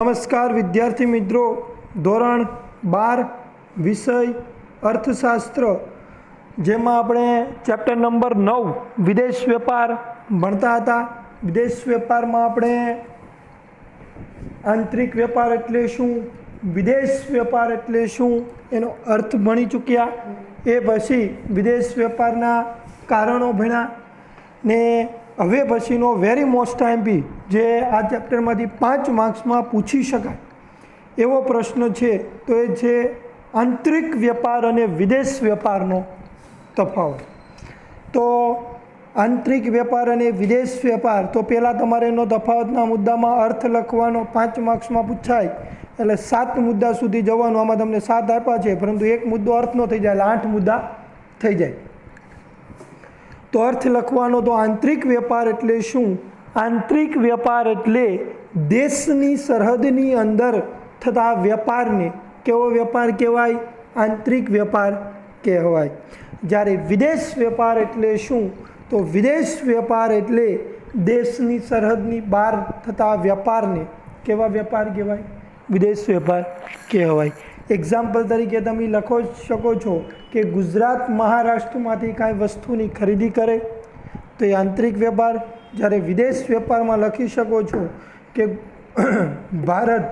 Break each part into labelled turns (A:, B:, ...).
A: નમસ્કાર વિદ્યાર્થી મિત્રો, ધોરણ 12 વિષય અર્થશાસ્ત્ર, જેમાં આપણે ચેપ્ટર નંબર 9 વિદેશ વેપાર ભણતા હતા. વિદેશ વેપારમાં આપણે આંતરિક વેપાર એટલે શું, વિદેશ વેપાર એટલે શું એનો અર્થ ભણી ચૂક્યા. એ પછી વિદેશ વેપારના કારણો ભણ્યા ને હવે પછીનો વેરી મોસ્ટ આઈએમપી જે આ ચેપ્ટરમાંથી 5 માર્ક્સમાં પૂછી શકાય એવો પ્રશ્ન છે, તો એ છે આંતરિક વેપાર અને વિદેશ વેપારનો તફાવત. તો આંતરિક વેપાર અને વિદેશ વેપાર, તો પહેલાં તમારે એનો તફાવતના મુદ્દામાં અર્થ લખવાનો 5 માર્ક્સમાં પૂછાય, એટલે 7 મુદ્દા સુધી જવાનું. આમાં તમને 7 આપ્યા છે, પરંતુ એક મુદ્દો અર્થનો થઈ જાય એટલે 8 મુદ્દા થઈ જાય. તો અર્થ લખવાનો, તો આંતરિક વેપાર એટલે શું? આંતરિક વેપાર એટલે દેશની સરહદની અંદર થતા વેપારને કેવો વેપાર કહેવાય? આંતરિક વેપાર કહેવાય. જ્યારે વિદેશ વેપાર એટલે શું? તો વિદેશ વેપાર એટલે દેશની સરહદની બહાર થતા વેપારને કેવા વેપાર કહેવાય? વિદેશ વેપાર કહેવાય. એક્ઝામ્પલ તરીકે તમે લખો શકો છો કે ગુજરાત મહારાષ્ટ્રમાંથી કાંઈ વસ્તુની ખરીદી કરે તો એ આંતરિક વેપાર. જ્યારે વિદેશ વેપારમાં લખી શકો છો કે ભારત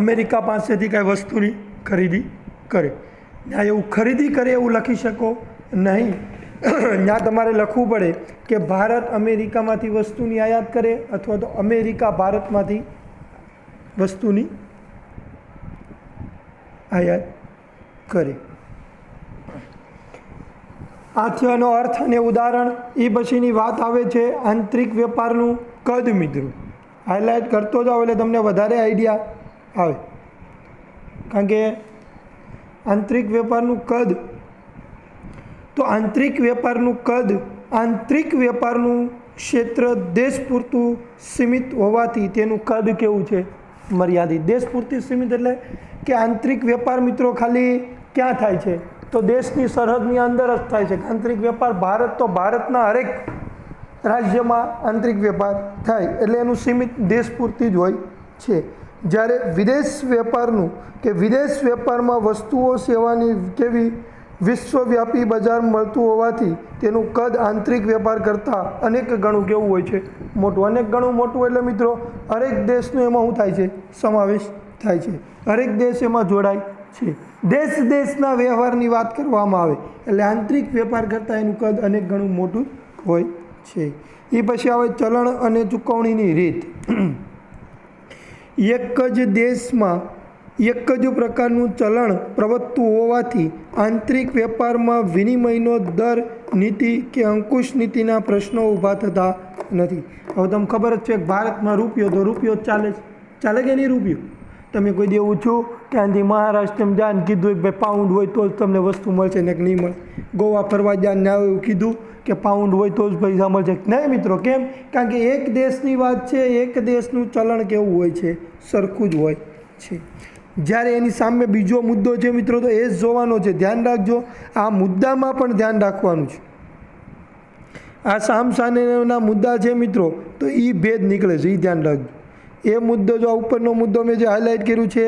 A: અમેરિકા પાસેથી કાંઈ વસ્તુની ખરીદી કરે. ત્યાં એવું ખરીદી કરે એવું લખી શકો નહીં. ત્યાં તમારે લખવું પડે કે ભારત અમેરિકામાંથી વસ્તુની આયાત કરે અથવા તો અમેરિકા ભારતમાંથી વસ્તુની આયાત કરે. આ થયોનો અર્થ અને ઉદાહરણ. એ પછીની વાત આવે છે આંતરિક વેપારનું કદ. મિત્રો હાઇલાઇટ કરતો જાઓ એટલે તમને વધારે આઈડિયા આવે, કારણ કે આંતરિક વેપારનું કદ. તો આંતરિક વેપારનું કદ, આંતરિક વેપારનું ક્ષેત્ર દેશ પૂરતું સીમિત હોવાથી તેનું કદ કેવું છે? મર્યાદિત. દેશ પૂરતી સીમિત એટલે કે આંતરિક વેપાર મિત્રો ખાલી ક્યાં થાય છે? તો દેશની સરહદની અંદર જ થાય છે. આંતરિક વેપાર ભારત, તો ભારતના હરેક રાજ્યમાં આંતરિક વેપાર થાય એટલે એનું સીમિત દેશ પૂરતી જ હોય છે. જ્યારે વિદેશ વેપારનું, કે વિદેશ વેપારમાં વસ્તુઓ સેવાની કેવી વિશ્વવ્યાપી બજાર મળતું હોવાથી તેનું કદ આંતરિક વેપાર કરતાં અનેક ગણું કેવું હોય છે? મોટું. અનેક ગણું મોટું એટલે મિત્રો હરેક દેશનું એમાં શું થાય છે? સમાવેશ થાય છે. હરેક દેશ એમાં જોડાય છે. દેશના વ્યવહારની વાત કરવામાં આવે એટલે આંતરિક વેપાર કરતાં એનું કદ અનેક ગણું મોટું હોય છે. એ પછી આવે ચલણ અને ચૂકવણીની રીત. એક જ દેશમાં એક જ પ્રકારનું ચલણ પ્રવર્તતું હોવાથી આંતરિક વેપારમાં વિનિમયનો દર નીતિ કે અંકુશ નીતિના પ્રશ્નો ઊભા થતા નથી. હવે તમને ખબર જ છે કે ભારતમાં રૂપિયો, તો રૂપિયો ચાલે કે નહીં રૂપિયો? તમે કોઈ દેવું છું કે આથી મહારાષ્ટ્રમાં જાને કીધું કે ભાઈ પાઉન્ડ હોય તો જ તમને વસ્તુ મળશે ને કે નહીં મળે. ગોવા ફરવા જાને એવું કીધું કે પાઉન્ડ હોય તો જ પૈસા મળશે. નહીં મિત્રો, કેમ? કારણ કે એક દેશની વાત છે, એક દેશનું ચલણ કેવું હોય છે? સરખું જ હોય છે. જ્યારે એની સામે બીજો મુદ્દો છે મિત્રો, તો એ જ જોવાનો છે. ધ્યાન રાખજો, આ મુદ્દામાં પણ ધ્યાન રાખવાનું છે. આ સામસામેના મુદ્દા છે મિત્રો, તો એ ભેદ નીકળે છે, એ ધ્યાન રાખજો. એ મુદ્દો, જો આ ઉપરનો મુદ્દો મેં જે હાઇલાઇટ કર્યું છે,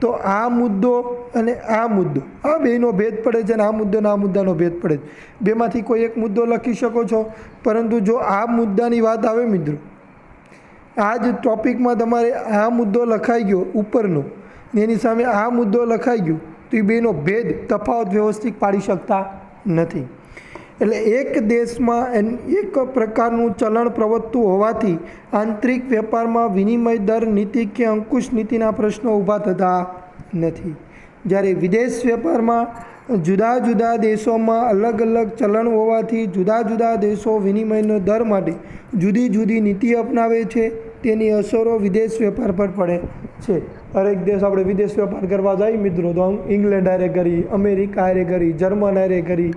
A: તો આ મુદ્દો અને આ મુદ્દો, આ બેનો ભેદ પડે છે અને આ મુદ્દો અને આ મુદ્દાનો ભેદ પડે છે. બેમાંથી કોઈ એક મુદ્દો લખી શકો છો, પરંતુ જો આ મુદ્દાની વાત આવે મિત્રો, આ જ ટોપિકમાં તમારે આ મુદ્દો લખાઈ ગયો ઉપરનો, એની સામે આ મુદ્દો લખાઈ ગયો, તો એ બેનો ભેદ, તફાવત વ્યવસ્થિત પાડી શકતા નથી. એટલે એક દેશમાં એક પ્રકારનું ચલણ પ્રવર્તતું હોવાથી આંતરિક વેપારમાં વિનિમય દર નીતિ કે અંકુશ નીતિના પ્રશ્નો ઊભા થતા નથી. જ્યારે વિદેશ વેપારમાં જુદા જુદા દેશોમાં અલગ અલગ ચલણ હોવાથી જુદા જુદા દેશો વિનિમયનો દર માટે જુદી જુદી નીતિ અપનાવે છે. તેની અસરો વિદેશ વેપાર પર પડે છે. હરેક દેશ, આપણે વિદેશ વેપાર કરવા જઈએ મિત્રો, તો ઇંગ્લેન્ડ હારે કરી, અમેરિકા હારે કરી, જર્મન હારે કરી,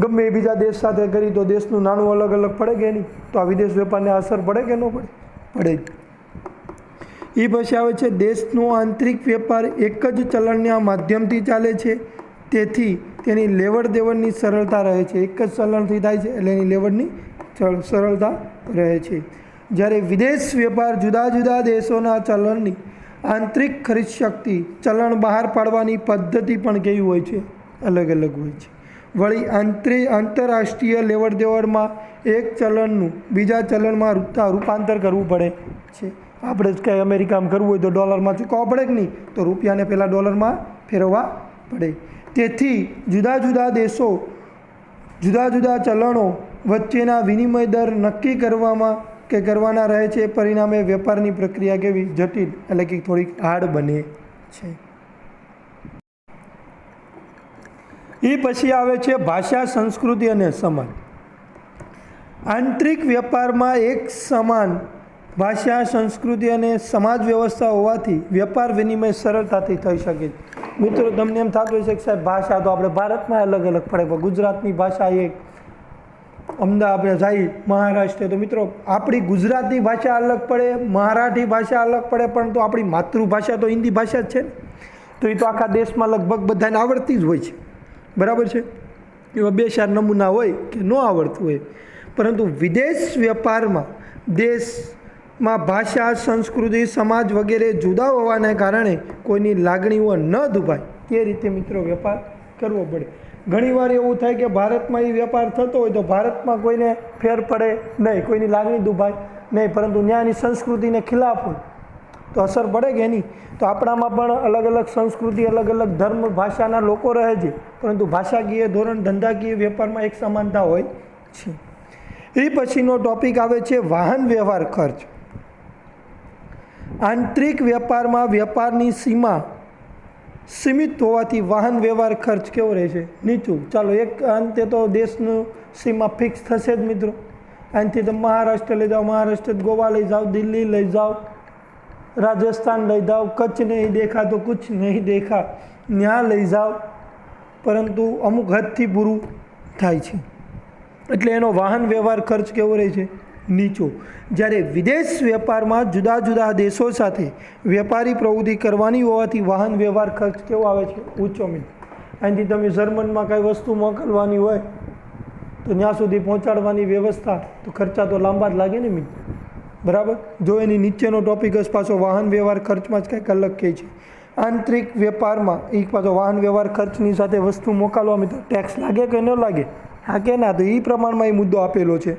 A: ગમે એ બીજા દેશ સાથે કરી, તો દેશનું નાનું અલગ અલગ પડે કે નહીં? તો આ વિદેશ વેપારને અસર પડે કે ન પડે? પડે. એ પછી આવે છે દેશનો આંતરિક વેપાર એક જ ચલણના માધ્યમથી ચાલે છે, તેથી તેની લેવડ દેવડની સરળતા રહે છે. એક જ ચલણથી થાય છે એટલે એની લેવડની સરળતા રહે છે. જ્યારે વિદેશ વેપાર જુદા જુદા દેશોના ચલણની આંતરિક ખરીદ શક્તિ, ચલણ બહાર પાડવાની પદ્ધતિ પણ કેવી હોય છે? અલગ અલગ હોય છે. વળી આંતરરાષ્ટ્રીય લેવડ દેવડમાં એક ચલણનું બીજા ચલણમાં રૂપાંતર કરવું પડે છે. આપણે જ કંઈ અમેરિકામાં કરવું હોય તો ડોલરમાં ચૂકવવા પડે કે નહીં, તો રૂપિયાને પહેલાં ડોલરમાં ફેરવવા પડે. તેથી જુદા જુદા દેશો જુદા જુદા ચલણો વચ્ચેના વિનિમય દર નક્કી કરવાના રહે છે. પરિણામે વેપારની પ્રક્રિયા કેવી? જટિલ, એટલે કે થોડીક હાર્ડ બને છે. એ પછી આવે છે ભાષા, સંસ્કૃતિ અને સમાજ. આંતરિક વેપારમાં એક સમાન ભાષા, સંસ્કૃતિ અને સમાજ વ્યવસ્થા હોવાથી વેપાર વિનિમય સરળતાથી થઈ શકે છે. મિત્રો, તમને એમ થતું હશે કે સાહેબ ભાષા તો આપણે ભારતમાં અલગ અલગ પડે, પણ ગુજરાતની ભાષા એક, અમદાવાદ આપણે જઈએ મહારાષ્ટ્ર તો મિત્રો આપણી ગુજરાતની ભાષા અલગ પડે, મરાઠી ભાષા અલગ પડે, પરંતુ આપણી માતૃભાષા તો હિન્દી ભાષા જ છે ને. તો એ તો આખા દેશમાં લગભગ બધાને આવડતી જ હોય છે, બરાબર છે. એવા 2-4 નમૂના હોય કે ન આવડતું હોય. પરંતુ વિદેશ વેપારમાં દેશમાં ભાષા, સંસ્કૃતિ, સમાજ વગેરે જુદા હોવાને કારણે કોઈની લાગણીઓ ન દુભાય તે રીતે મિત્રો વેપાર કરવો પડે. ઘણીવાર એવું થાય કે ભારતમાં એ વેપાર થતો હોય તો ભારતમાં કોઈને ફેર પડે નહીં, કોઈની લાગણી દુભાય નહીં, પરંતુ ન્યાયની સંસ્કૃતિને ખિલાફ હોય તો અસર પડે કે નહીં. તો આપણામાં પણ અલગ અલગ સંસ્કૃતિ, અલગ અલગ ધર્મ, ભાષાના લોકો રહે છે, પરંતુ ભાષાકીય ધોરણ, ધંધાકીય વેપારમાં એક સમાનતા હોય છે. એ પછીનો ટોપિક આવે છે વાહન વ્યવહાર ખર્ચ. આંતરિક વેપારમાં વેપારની સીમા સીમિત હોવાથી વાહન વ્યવહાર ખર્ચ કેવો રહે છે? નીચું. ચાલો, એક અંતે તો દેશનું સીમા ફિક્સ થશે જ મિત્રો. અહીંથી તમે મહારાષ્ટ્ર લઈ જાઓ, મહારાષ્ટ્ર ગોવા લઈ જાઓ, દિલ્હી લઈ જાઓ, રાજસ્થાન લઈ જાઓ, કચ્છ નહીં દેખા તો કુછ નહીં દેખા, ત્યાં લઈ જાઓ, પરંતુ અમુક હદથી પૂરું થાય છે. એટલે એનો વાહન વ્યવહાર ખર્ચ કેવો રહે છે? નીચો. જ્યારે વિદેશ વેપારમાં જુદા જુદા દેશો સાથે વેપારી પ્રવૃત્તિ કરવાની હોવાથી વાહન વ્યવહાર ખર્ચ કેવો આવે છે? ઊંચો મિત્રો. અહીંથી તમે જર્મનમાં કાંઈ વસ્તુ મોકલવાની હોય તો ત્યાં સુધી પહોંચાડવાની વ્યવસ્થા, તો ખર્ચા તો લાંબા જ લાગે ને મિત્રો, બરાબર. જો એની નીચેનો ટોપિક જ પાછો વાહન વ્યવહાર ખર્ચમાં જ કંઈક અલગ કહે છે. આંતરિક વેપારમાં એક પાછો વાહન વ્યવહાર ખર્ચની સાથે વસ્તુ મોકલવા મિત્રો ટેક્સ લાગે કે ન લાગે? હા કે ના? તો એ પ્રમાણમાં એ મુદ્દો આપેલો છે.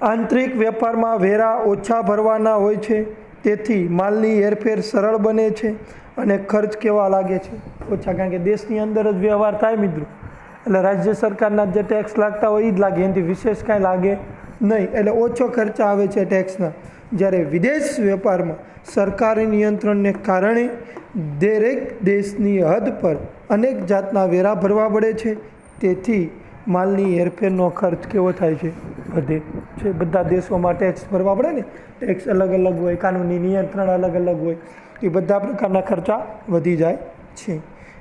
A: આંતરિક વેપારમાં વેરા ઓછા ભરવાના હોય છે, તેથી માલની હેરફેર સરળ બને છે અને ખર્ચ કેવા લાગે છે? ઓછા. કારણ કે દેશની અંદર જ વ્યવહાર થાય મિત્રો, એટલે રાજ્ય સરકારના જે ટેક્સ લાગતા હોય એ જ લાગે, એનાથી વિશેષ કાંઈ લાગે નહીં, એટલે ઓછો ખર્ચ આવે છે ટેક્સના. જ્યારે વિદેશ વેપારમાં સરકારી નિયંત્રણને કારણે દરેક દેશની હદ પર અનેક જાતના વેરા ભરવા પડે છે, તેથી માલની હેરફેરનો ખર્ચ કેવો થાય છે? વધે છે. બધા દેશોમાં ટેક્સ ભરવા પડે ને, ટેક્સ અલગ અલગ હોય, કાનૂની નિયંત્રણ અલગ અલગ હોય, એ બધા પ્રકારના ખર્ચા વધી જાય છે.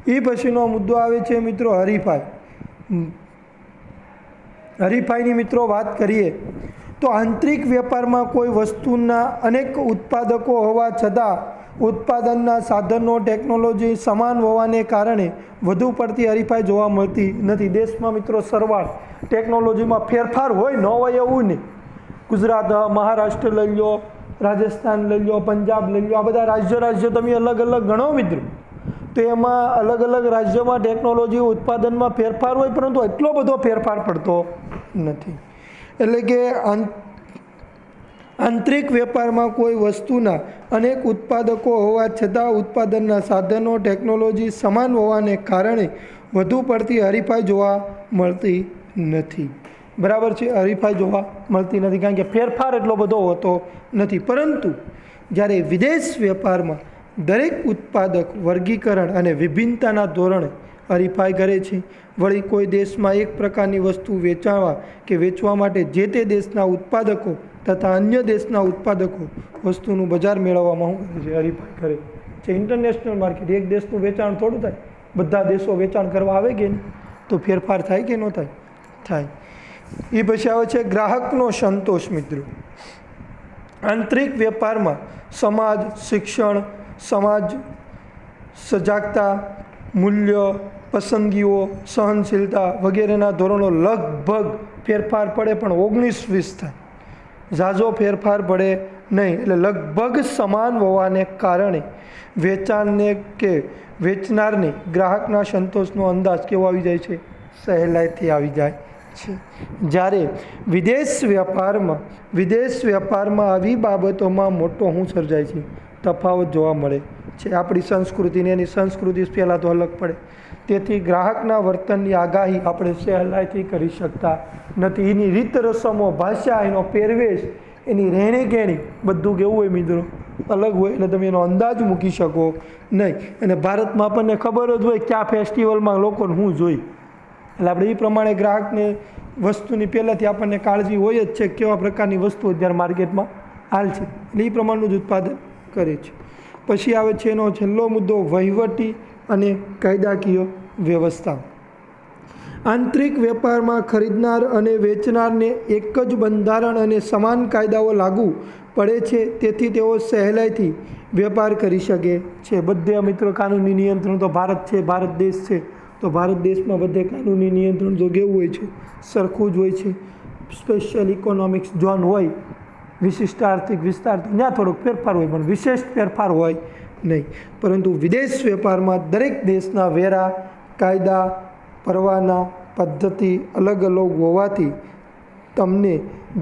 A: એ પછીનો મુદ્દો આવે છે મિત્રો હરીફાઈ. હરીફાઈની મિત્રો વાત કરીએ તો આંતરિક વેપારમાં કોઈ વસ્તુના અનેક ઉત્પાદકો હોવા છતાં ઉત્પાદનના સાધનો, ટેકનોલોજી સમાન હોવાને કારણે વધુ પડતી હરીફાઈ જોવા મળતી નથી. દેશમાં મિત્રો સરવાળ ટેકનોલોજીમાં ફેરફાર હોય ન હોય એવું નહીં. ગુજરાત, મહારાષ્ટ્ર લઈ લો, રાજસ્થાન લઈ લો, પંજાબ લઈ લો, આ બધા રાજ્ય તમે અલગ અલગ ગણો મિત્રો, તો એમાં અલગ અલગ રાજ્યોમાં ટેકનોલોજી ઉત્પાદનમાં ફેરફાર હોય, પરંતુ એટલો બધો ફેરફાર પડતો નથી. એટલે કે આંતરિક વેપારમાં કોઈ વસ્તુના અનેક ઉત્પાદકો હોવા છતાં ઉત્પાદનના સાધનો, ટેકનોલોજી સમાન હોવાને કારણે વધુ પડતી હરીફાઈ જોવા મળતી નથી. બરાબર છે, હરીફાઈ જોવા મળતી નથી કારણ કે ફેરફાર એટલો બધો હોતો નથી. પરંતુ જ્યારે વિદેશ વેપારમાં દરેક ઉત્પાદક વર્ગીકરણ અને વિભિન્નતાના ધોરણે હરીફાઈ કરે છે. વળી કોઈ દેશમાં એક પ્રકારની વસ્તુ વેચાવા કે વેચવા માટે જે તે દેશના ઉત્પાદકો તથા અન્ય દેશના ઉત્પાદકો વસ્તુનું બજાર મેળવવામાં શું કરે છે? હરીફાઈ કરે છે. ઇન્ટરનેશનલ માર્કેટ, એક દેશનું વેચાણ થોડું થાય, બધા દેશો વેચાણ કરવા આવે કે નહીં, તો ફેરફાર થાય કે ન થાય? થાય. એ પછી આવે છે ગ્રાહકનો સંતોષ મિત્રો. આંતરિક વેપારમાં સમાજ, શિક્ષણ, સમાજ સજાગતા, મૂલ્ય, પસંદગીઓ, સહનશીલતા વગેરેના ધોરણો લગભગ ફેરફાર પડે પણ 19-20 થાય. ઝાઝો ફેરફાર પડે નહીં, એટલે લગભગ સમાન હોવાને કારણે વેચાણને કે વેચનારને ગ્રાહકના સંતોષનો અંદાજ કેવો આવી જાય છે? સહેલાઈથી આવી જાય છે. જ્યારે વિદેશ વ્યાપારમાં આવી બાબતોમાં મોટો શું સર્જાય છે? તફાવત જોવા મળે છે. આપણી સંસ્કૃતિને એની સંસ્કૃતિ પહેલાં તો અલગ પડે, તેથી ગ્રાહકના વર્તનની આગાહી આપણે સહેલાઈથી કરી શકતા નથી. એની રીત રસમો, ભાષા, એનો પહેરવેશ, એની રહેણી-કહેણી બધું કેવું હોય મિત્રો? અલગ હોય, એટલે તમે એનો અંદાજ મૂકી શકો નહીં. અને ભારતમાં આપણને ખબર જ હોય કયા ફેસ્ટિવલમાં લોકોને શું જોઈ, એટલે આપણે એ પ્રમાણે ગ્રાહકને વસ્તુની પહેલાંથી આપણને કાળજી હોય જ છે કેવા પ્રકારની વસ્તુ અત્યારે માર્કેટમાં હાલ છે, એટલે એ પ્રમાણનું જ ઉત્પાદન કરે છે. પછી આવે છે એનો છેલ્લો મુદ્દો, વહીવટી અને કાયદાકીય વ્યવસ્થા. આંતરિક વેપારમાં ખરીદનાર અને વેચનારને એક જ બંધારણ અને સમાન કાયદાઓ લાગુ પડે છે, તેથી તેઓ સહેલાઈથી વેપાર કરી શકે છે. બધે મિત્રો કાનૂની નિયંત્રણ તો ભારત છે, ભારત દેશ છે, તો ભારત દેશમાં બધે કાનૂની નિયંત્રણ જો કેવું હોય છે? સરખું જ હોય છે. સ્પેશિયલ ઇકોનોમિક્સ ઝોન હોય, વિશિષ્ટ આર્થિક વિસ્તાર, તો ત્યાં થોડોક ફેરફાર હોય, પણ વિશેષ ફેરફાર હોય નહીં. પરંતુ વિદેશ વેપારમાં દરેક દેશના વેરા, કાયદા, પરવાના, પદ્ધતિ અલગ અલગ હોવાથી તમને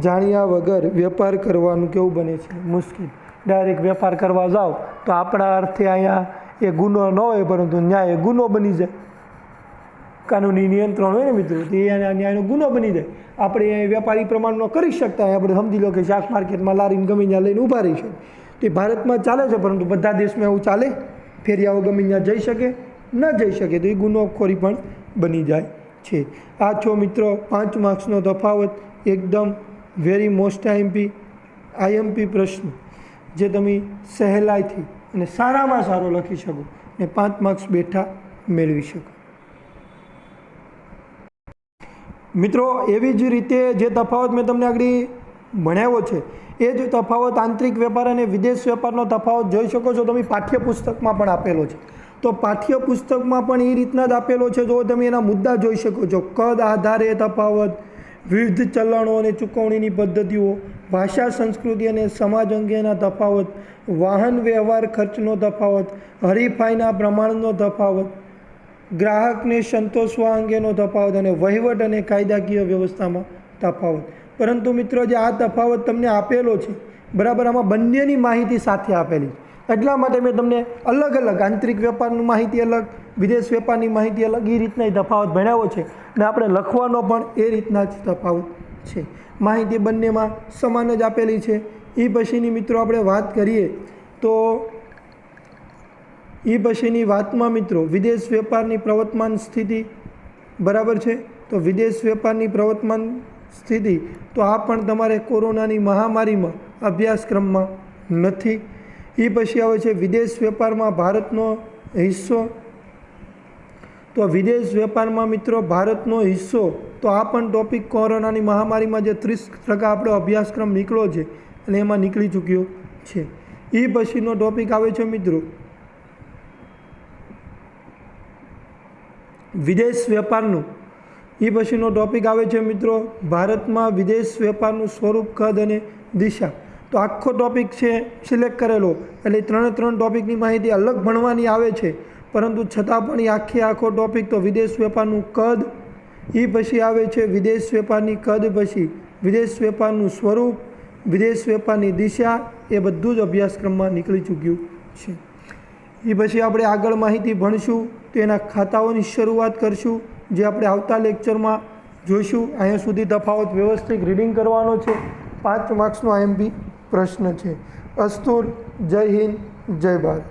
A: જાણ્યા વગર વેપાર કરવાનું કેવું બને છે? મુશ્કેલ. ડાયરેક્ટ વેપાર કરવા જાઓ તો આપણા અર્થે અહીંયા એ ગુનો ન હોય, પરંતુ ન્યાય એ ગુનો બની જાય. કાનૂની નિયંત્રણ હોય ને મિત્રો, તો એ ન્યાયનો ગુનો બની જાય. આપણે એ વેપારી પ્રમાણનો કરી શકતા હોય. આપણે સમજી લો કે શાક માર્કેટમાં લારીને ગમે ત્યાં લઈને ઊભા રહી શકે, તે ભારતમાં ચાલે છે, પરંતુ બધા દેશમાં એવું ચાલે? ફેરિયાઓ ગમે ત્યાં જઈ શકે? ન જઈ શકે, તો એ ગુનોખોરી પણ બની જાય છે. આ છો મિત્રો 5 માર્ક્સનો તફાવત, એકદમ વેરી મોસ્ટ આઈએમપી પ્રશ્ન જે તમે સહેલાઈથી અને સારામાં સારો લખી શકો ને 5 માર્ક્સ બેઠા મેળવી શકો. મિત્રો એવી જ રીતે જે તફાવત મેં તમને આગળ ભણાવ્યો છે, એ જ તફાવત આંતરિક વેપાર અને વિદેશ વેપારનો તફાવત જોઈ શકો છો તમે પાઠ્યપુસ્તકમાં પણ આપેલો છે. તો પાઠ્યપુસ્તકમાં પણ એ રીતના જ આપેલો છે. જો તમે એના મુદ્દા જોઈ શકો છો, કદ આધારે તફાવત, વિવિધ ચલણો અને ચૂકવણીની પદ્ધતિઓ, ભાષા, સંસ્કૃતિ અને સમાજ અંગેના તફાવત, વાહન વ્યવહાર ખર્ચનો તફાવત, હરીફાઈના પ્રમાણનો તફાવત, ગ્રાહકને સંતોષવા અંગેનો તફાવત અને વહીવટ અને કાયદાકીય વ્યવસ્થામાં તફાવત. પરંતુ મિત્રો જે આ તફાવત તમને આપેલો છે, બરાબર, આમાં બંનેની માહિતી સાથે આપેલી, એટલા માટે મેં તમને અલગ અલગ આંતરિક વેપારની માહિતી અલગ, વિદેશ વેપારની માહિતી અલગ, એ રીતના તફાવત ભણાવ્યો છે. ને આપણે લખવાનો પણ એ રીતના જ તફાવત છે. માહિતી બંનેમાં સમાન જ આપેલી છે. એ પછીની મિત્રો આપણે વાત કરીએ તો એ પછીની વાતમાં મિત્રો વિદેશ વેપારની પ્રવર્તમાન સ્થિતિ, બરાબર છે. તો વિદેશ વેપારની પ્રવર્તમાન સ્થિતિ, તો આ પણ તમારે કોરોનાની મહામારીમાં અભ્યાસક્રમમાં નથી. એ પછી આવે છે વિદેશ વેપારમાં ભારતનો હિસ્સો. તો વિદેશ વેપારમાં મિત્રો ભારતનો હિસ્સો, તો આ પણ ટોપિક કોરોનાની મહામારીમાં જે 30% આપણો અભ્યાસક્રમ નીકળ્યો છે અને એમાં નીકળી ચૂક્યો છે. એ પછીનો ટોપિક આવે છે મિત્રો વિદેશ વેપારનું. એ પછીનો ટોપિક આવે છે મિત્રો ભારતમાં વિદેશ વેપારનું સ્વરૂપ, કદ અને દિશા. તો આખો ટોપિક છે સિલેક્ટ કરેલો, એટલે 3 ટોપિકની માહિતી અલગ ભણવાની આવે છે, પરંતુ છતાં પણ એ આખો ટોપિક તો વિદેશ વેપારનું કદ, એ પછી આવે છે વિદેશ વેપારની કદ, પછી વિદેશ વેપારનું સ્વરૂપ, વિદેશ વેપારની દિશા, એ બધું જ અભ્યાસક્રમમાં નીકળી ચૂક્યું છે. એ પછી આપણે આગળ માહિતી ભણશું તો એના ખાતાઓની શરૂઆત કરશું, જે આપણે આવતા લેક્ચરમાં જોઈશું. અહીંયા સુધી તફાવત વ્યવસ્થિત રીડિંગ કરવાનો છે. 5 માર્ક્સનો આઈએમપી પ્રશ્ન છે. અસ્તુર. જય હિન્દ, જય ભારત.